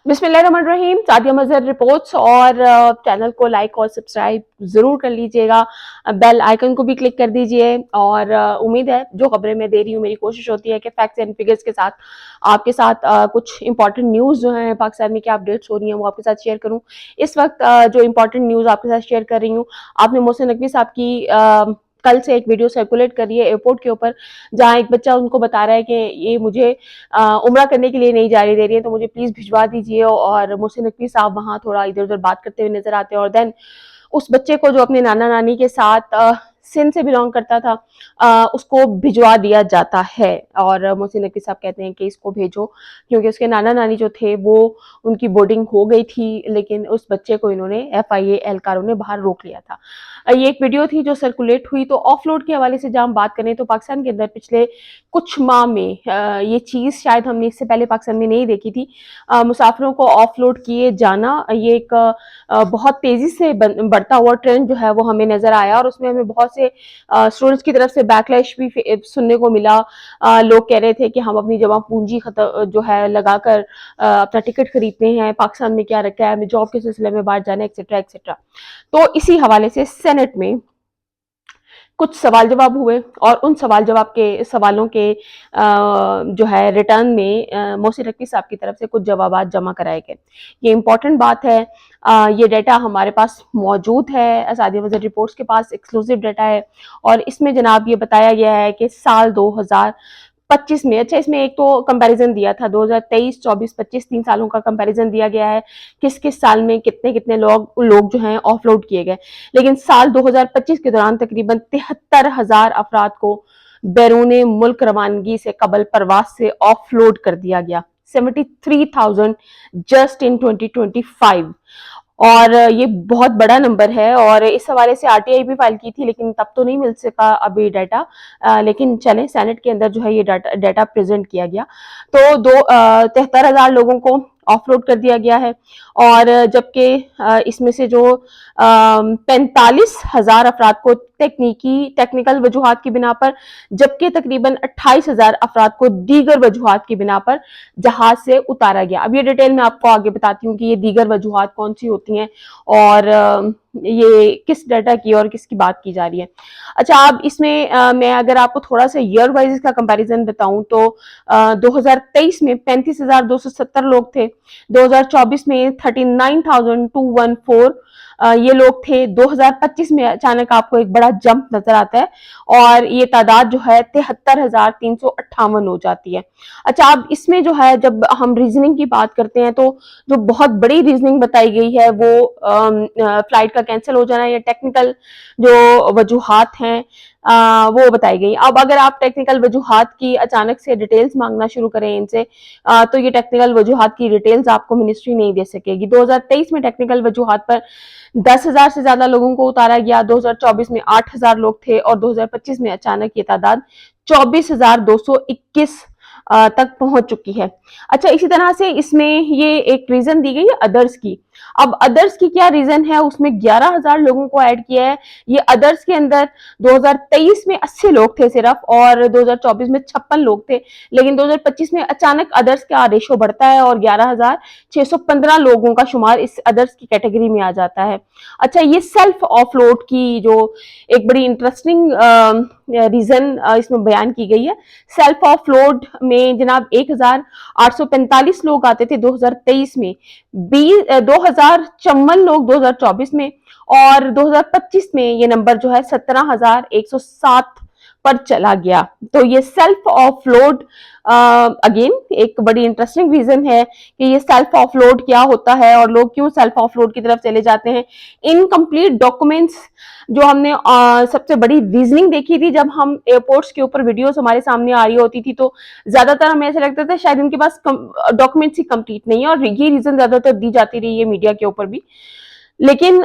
बिस्मिल्लाहिर्रहमानिर्रहीम। सादिया मजहर रिपोर्ट्स और चैनल को लाइक और सब्सक्राइब जरूर कर लीजिएगा। बेल आइकन को भी क्लिक कर दीजिए। और उम्मीद है जो खबरें मैं दे रही हूँ, मेरी कोशिश होती है कि फैक्ट्स एंड फिगर्स के साथ आपके साथ कुछ इंपॉर्टेंट न्यूज़ जो है पाकिस्तान में क्या अपडेट्स हो रही हैं वो आपके साथ शेयर करूँ। इस वक्त जो इंपॉर्टेंट न्यूज़ आपके साथ शेयर कर रही हूँ, आपने मोहसिन नकवी साहब की कल से एक वीडियो सर्कुलेट करी है एयरपोर्ट के ऊपर, जहां एक बच्चा उनको बता रहा है कि ये मुझे उम्रा करने के लिए नहीं जारी दे रही है, तो मुझे प्लीज भिजवा दीजिए। और मोहसिन नकवी साहब वहां थोड़ा इधर उधर बात करते हुए नजर आते हैं। और देन उस बच्चे को जो अपने नाना नानी के साथ सिंध से बिलोंग करता था, उसको भिजवा दिया जाता है। और मोहसिन नकवी साहब कहते हैं कि इसको भेजो, क्योंकि उसके नाना नानी जो थे वो उनकी बोर्डिंग हो गई थी, लेकिन उस बच्चे को इन्होंने FIA एहलकारों ने बाहर रोक लिया था। ये एक वीडियो थी जो सर्कुलेट हुई। तो ऑफलोड के हवाले से जब हम बात करें तो पाकिस्तान के अंदर पिछले कुछ माह में ये चीज शायद हमने इससे पहले पाकिस्तान में नहीं देखी थी। मुसाफिरों को ऑफलोड किए जाना, ये एक बहुत तेजी से बढ़ता हुआ ट्रेंड जो है वो हमें नजर आया। और उसमें हमें बहुत से स्टूडेंट्स की तरफ से बैकलैश भी सुनने को मिला। लोग कह रहे थे कि हम अपनी जमा पूंजी जो है लगाकर अपना टिकट खरीदते हैं, पाकिस्तान में क्या रखा है, हमें जॉब के सिलसिले में बाहर जाना, एक्सेट्रा एक्सेट्रा। तो इसी हवाले से सेनेट में कुछ सवाल जवाब हुए, और उन सवालों के जो है रिटर्न में मोहसिन नकवी साहब की तरफ से कुछ जवाब जमा कराए गए। ये इंपॉर्टेंट बात है। ये डेटा हमारे पास मौजूद है, सादिया मजहर रिपोर्ट्स के पास एक्सक्लूसिव डेटा है। और इसमें जनाब ये बताया गया है कि साल 2025 में, अच्छा इसमें एक तो कंपैरिजन दिया था 2023, 24, 25 3 सालों का कंपैरिजन दिया गया है, किस किस साल में कितने कितने लोग जो हैं ऑफलोड किए गए। लेकिन साल 2025 के दौरान तकरीबन 73,000 अफराद को बैरून मुल्क रवानगी से कबल परवास से ऑफलोड कर दिया गया। 73,000 जस्ट इन 2025। और ये बहुत बड़ा नंबर है। और इस हवाले से RTI भी फाइल की थी, लेकिन तब तो नहीं मिल सका अभी डाटा। लेकिन चले सेनेट के अंदर जो है ये डाटा प्रेजेंट किया गया। तो 73,000 लोगों को ऑफलोड कर दिया गया है। और जबकि इसमें से जो 45,000 अफराद को टेक्निकल वजूहात की बिना पर, जबकि तकरीबन 28,000 अफराद को दीगर वजूहात की बिना पर जहाज से उतारा गया। अब ये डिटेल मैं आपको आगे बताती हूँ कि ये दीगर वजूहात कौन सी होती हैं और ये किस डाटा की और किसकी बात की जा रही है। अच्छा, अब इसमें मैं अगर आपको थोड़ा सा ईयर वाइज का कंपैरिजन बताऊं तो 2023 में 35,270 लोग थे, 2024 में 39,214 ये लोग थे, 2025 में अचानक आपको एक बड़ा जंप नजर आता है और ये तादाद जो है 73,358 हो जाती है। अच्छा, अब इसमें जो है जब हम रीजनिंग की बात करते हैं तो जो बहुत बड़ी रीजनिंग बताई गई है वो फ्लाइट का कैंसिल हो जाना या टेक्निकल जो वजूहात हैं वो बताई गई। अब अगर आप टेक्निकल वजूहात की अचानक से डिटेल्स मांगना शुरू करें इनसे, तो ये टेक्निकल वजूहात की डिटेल्स आपको मिनिस्ट्री नहीं दे सकेगी। 2023 में टेक्निकल वजूहात पर 10,000 से ज्यादा लोगों को उतारा गया, 2024 में 8,000 लोग थे और 2025 में अचानक ये तादाद 24,221 तक पहुंच चुकी है। अच्छा, इसी तरह से इसमें ये एक रीजन दी गई है अदर्स की। अब अदर्स की क्या रीजन है, उसमें 11,000 लोगों को ऐड किया है। ये अदर्स के अंदर 2023 में 80 लोग थे सिर्फ और 2024 में 56 लोग थे, लेकिन 2025 में अचानक अदर्स का रेशो बढ़ता है और 11,615 लोगों का शुमार इस अदर्स की कैटेगरी में आ जाता है। अच्छा, ये सेल्फ ऑफलोड की जो एक बड़ी इंटरेस्टिंग रीजन इसमें बयान की गई है। सेल्फ ऑफलोड में जनाब 1,845 लोग आते थे 2023 में, 2,054 लोग 2024 में, और 2025 में ये नंबर जो है 17,107 पर चला गया। तो ये सेल्फ ऑफलोड अगेन एक बड़ी इंटरेस्टिंग रीजन है कि ये सेल्फ ऑफलोड क्या होता है और लोग क्यों सेल्फ ऑफलोड की तरफ चले जाते हैं। इनकम्प्लीट डॉक्यूमेंट्स जो हमने सबसे बड़ी रीजनिंग देखी थी जब हम एयरपोर्ट्स के ऊपर वीडियोस हमारे सामने आ रही होती थी, तो ज्यादातर हमें ऐसा लगता था शायद इनके पास डॉक्यूमेंट्स ही कंप्लीट नहीं है, और ये रीजन ज्यादातर दी जाती रही है मीडिया के ऊपर भी। लेकिन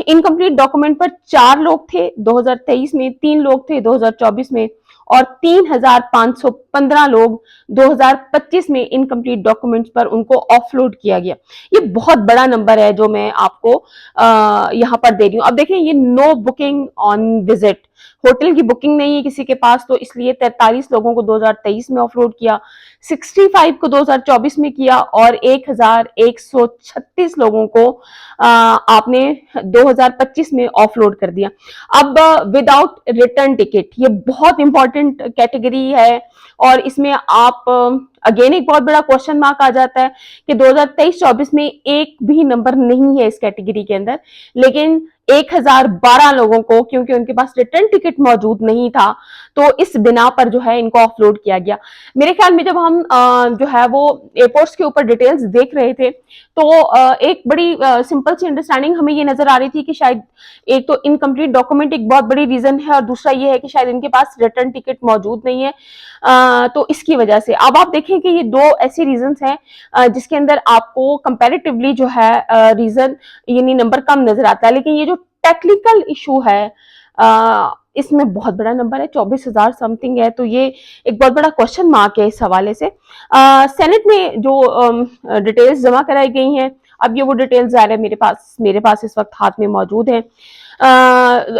इनकम्प्लीट डॉक्यूमेंट पर 4 लोग थे 2023 में, 3 लोग थे 2024 में, और 3,515 लोग 2025 में इनकम्प्लीट डॉक्यूमेंट्स पर उनको ऑफलोड किया गया। ये बहुत बड़ा नंबर है जो मैं आपको यहाँ पर दे रही हूँ। अब देखें, ये no booking on visit, hotel की बुकिंग नहीं है किसी के पास, तो इसलिए 43 लोगों को 2023 में ऑफलोड किया, 65 को 2024 में किया और 1136 लोगों को आपने 2025 में ऑफलोड कर दिया। अब विदाउट रिटर्न टिकट, ये बहुत इंपॉर्टेंट कैटेगरी है और इसमें आप अगेन एक बहुत बड़ा क्वेश्चन मार्क आ जाता है कि 2023-24 में एक भी नंबर नहीं है इस कैटेगरी के अंदर, लेकिन 1012 लोगों को, क्योंकि उनके पास रिटर्न टिकट मौजूद नहीं था, तो इस बिना पर जो है इनको ऑफलोड किया गया। मेरे ख्याल में जब हम जो है वो एयरपोर्ट्स के ऊपर डिटेल्स देख रहे थे, तो एक बड़ी सिंपल सी अंडरस्टैंडिंग हमें ये नजर आ रही थी कि शायद एक तो इनकम्प्लीट डॉक्यूमेंट एक बहुत बड़ी रीजन है और दूसरा ये है कि शायद इनके पास रिटर्न टिकट मौजूद नहीं है। तो इसकी वजह से अब आप देखें कि ये दो ऐसी रीजंस हैं जिसके अंदर आपको कंपैरेटिवली जो है रीजन यानी नंबर कम नजर आता है, लेकिन ये जो टेक्निकल इशू है इसमें बहुत बड़ा नंबर है, 24,000 समथिंग है, तो ये एक बहुत बड़ा क्वेश्चन मार्क है इस हवाले से। सेनेट में जो डिटेल्स जमा कराई गई हैं, अब ये वो डिटेल्स ज़ाहिर है मेरे पास इस वक्त हाथ में मौजूद हैं।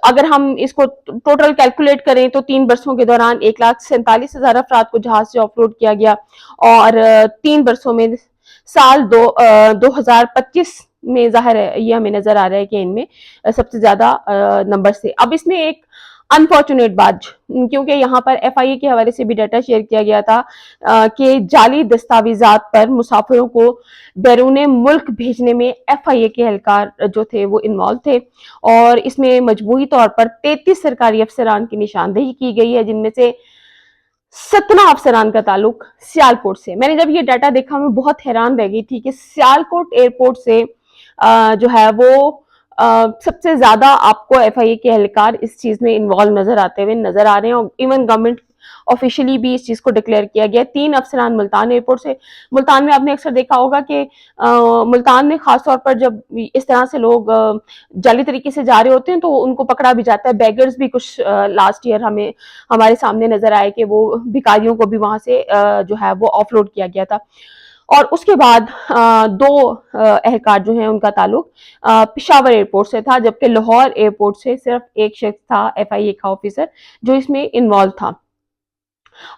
अगर हम इसको टोटल कैलकुलेट करें तो 3 बरसों के दौरान 1,47,000 अफराद को जहाज से ऑफलोड किया गया और 3 बरसों में साल 2025 में जाहिर है ये हमें नजर आ रहा है कि इनमें सबसे ज्यादा नंबर से। अब इसमें एक अनफॉर्चुनेट बात, क्योंकि यहाँ पर एफआईए के हवाले से भी डाटा शेयर किया गया था कि जाली दस्तावेजात पर मुसाफिरों को बैरून मुल्क भेजने में एफआईए के एहलकार जो थे वो इन्वॉल्व थे और इसमें मजबूरी तौर पर 33 सरकारी अफसरान की निशानदेही की गई है, जिनमें से 17 अफसरान का ताल्लुक सियालकोट से। मैंने जब ये डाटा देखा मैं बहुत हैरान रह गई थी कि सियालकोट एयरपोर्ट से जो है वो सबसे ज्यादा आपको एफआईए के एहलकार इस चीज में इन्वॉल्व नजर आते हुए नजर आ रहे हैं और इवन गवर्नमेंट ऑफिशियली भी इस चीज को डिक्लेयर किया गया। 3 अफसरान मुल्तान एयरपोर्ट से। मुल्तान में आपने अक्सर देखा होगा कि मुल्तान में खासतौर पर जब इस तरह से लोग जाली तरीके से जा रहे होते हैं तो उनको पकड़ा भी जाता है। बैगर्स भी कुछ लास्ट ईयर हमारे सामने नजर आए कि वो भिखारियों को भी वहां से जो है वो ऑफलोड किया गया था। और उसके बाद 2 एहलकार जो हैं उनका ताल्लुक पिशावर एयरपोर्ट से था, जबकि लाहौर एयरपोर्ट से सिर्फ एक शख्स था एफआईए का ऑफिसर जो इसमें इन्वॉल्व था।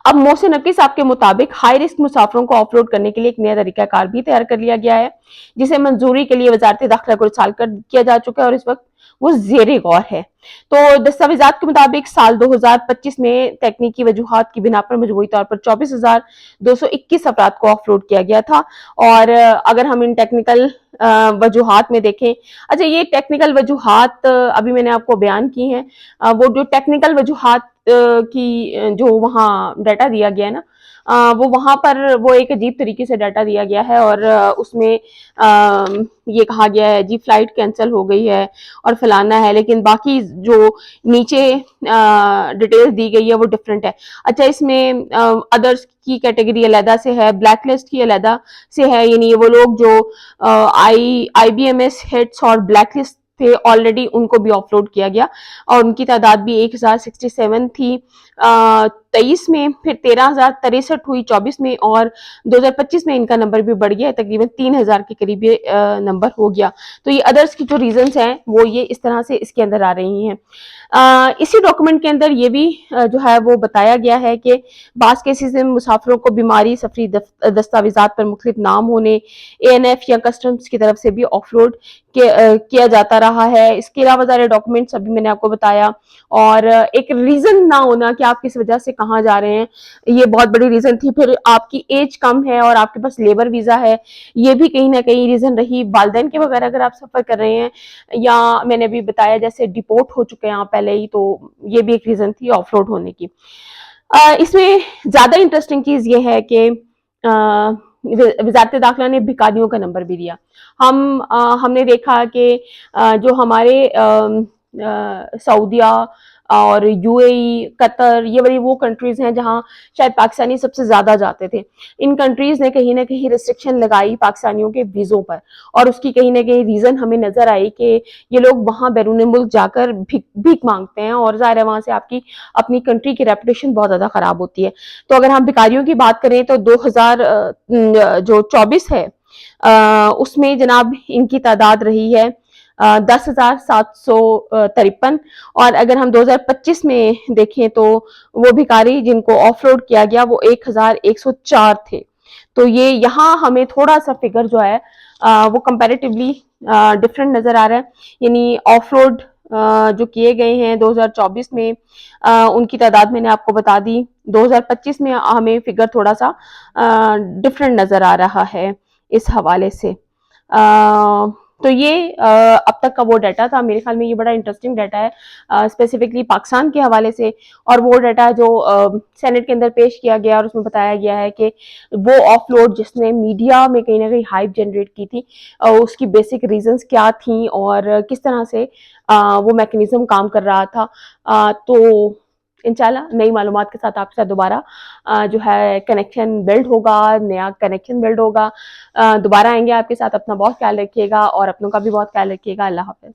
अब मोहसिन नकवी साहब के मुताबिक हाई रिस्क मुसाफिरों को ऑफलोड करने के लिए एक नया तरीकाकार भी तैयार कर लिया गया है, जिसे मंजूरी के लिए वजारत दाखिला को इरसाल कर किया जा चुका है और इस वक्त वो ज़ेरे गौर है। तो दस्तावेजात के मुताबिक साल 2025 में तकनीकी वजूहात की बिना पर मजबूरी तौर पर 24,221 अफराद को ऑफलोड किया गया था। और अगर हम इन टेक्निकल वजूहात में देखें, अच्छा ये टेक्निकल वजूहात अभी मैंने आपको बयान की हैं, वो जो टेक्निकल वजूहात की जो वहाँ डाटा दिया गया है ना, वो वहां पर वो एक अजीब तरीके से डाटा दिया गया है और उसमें ये कहा गया है जी फ्लाइट कैंसिल हो गई है और फलाना है, लेकिन बाकी जो नीचे डिटेल्स दी गई है वो डिफरेंट है। अच्छा इसमें अदर्स की कैटेगरी अलहदा से है, ब्लैक लिस्ट की अलहदा से है, यानी वो लोग जो IBMS हिट्स और ब्लैक लिस्ट थे ऑलरेडी उनको भी ऑफलोड किया गया और उनकी तादाद भी 1067 थी 23 में, फिर 13,063 हुई 24 में और 2025 में इनका नंबर भी बढ़ गया, तकरीबन 3,000 के करीब ये नंबर हो गया। तो ये अदर्स की जो रीजंस हैं वो ये इस तरह से इसके अंदर आ रही हैं। इसी डॉक्यूमेंट के अंदर ये भी जो है वो बताया गया है कि बास केसेस में मुसाफिरों को बीमारी, सफरी दस्तावेजात पर मुख्तलिफ नाम होने, ANF या कस्टम्स की तरफ से भी ऑफलोड किया जाता रहा है। इसके अलावा सारे डॉक्यूमेंट्स अभी मैंने आपको बताया और एक रीजन ना होना कि आप किस वजह से कहाँ जा रहे हैं, ये बहुत बड़ी रीजन थी। फिर आपकी एज कम है और आपके पास लेबर वीजा है, ये भी कहीं ना कहीं रीजन रही। वालिदैन के बगैर अगर आप सफर कर रहे हैं या मैंने अभी बताया जैसे डिपोर्ट हो चुके हैं आप पहले ही, तो ये भी एक रीजन थी ऑफलोड होने की। इसमें ज्यादा इंटरेस्टिंग चीज ये है कि वजारत दाखिला ने भिखारियों का नंबर भी दिया। हमने देखा कि जो हमारे सऊदिया और UAE, कतर, ये वाली वो कंट्रीज हैं जहां शायद पाकिस्तानी सबसे ज्यादा जाते थे। इन कंट्रीज ने कहीं ना कहीं रिस्ट्रिक्शन लगाई पाकिस्तानियों के वीजों पर और उसकी कहीं ना कहीं रीजन हमें नजर आई कि ये लोग वहां बैरून मुल्क जाकर भीख मांगते हैं और जाहिर है वहां से आपकी अपनी कंट्री की रेपुटेशन बहुत ज्यादा खराब होती है। तो अगर हम भिखारियों की बात करें तो 2024 है उसमें जनाब इनकी तादाद रही है 10,753। और अगर हम 2025 में देखें तो वो भिखारी जिनको ऑफलोड किया गया वो 1,104 थे। तो ये यहाँ हमें थोड़ा सा फिगर जो है वो कंपैरेटिवली डिफरेंट नजर आ रहा है। यानी ऑफलोड जो किए गए हैं 2024 में उनकी तादाद मैंने आपको बता दी। 2025 में हमें फिगर थोड़ा सा डिफरेंट नजर आ रहा है इस हवाले से। तो ये अब तक का वो डाटा था। मेरे ख्याल में ये बड़ा इंटरेस्टिंग डाटा है स्पेसिफिकली पाकिस्तान के हवाले से। और वो डाटा जो सेनेट के अंदर पेश किया गया और उसमें बताया गया है कि वो ऑफलोड जिसने मीडिया में कहीं ना कहीं हाइप जनरेट की थी उसकी बेसिक रीजंस क्या थी और किस तरह से वो मैकेनिज्म काम कर रहा था। तो इंशाल्लाह नई मालूमात के साथ आपके साथ दोबारा जो है कनेक्शन बिल्ड होगा, नया कनेक्शन बिल्ड होगा। दोबारा आएंगे आपके साथ। अपना बहुत ख्याल रखिएगा और अपनों का भी बहुत ख्याल रखिएगा। अल्लाह हाफ़िज़।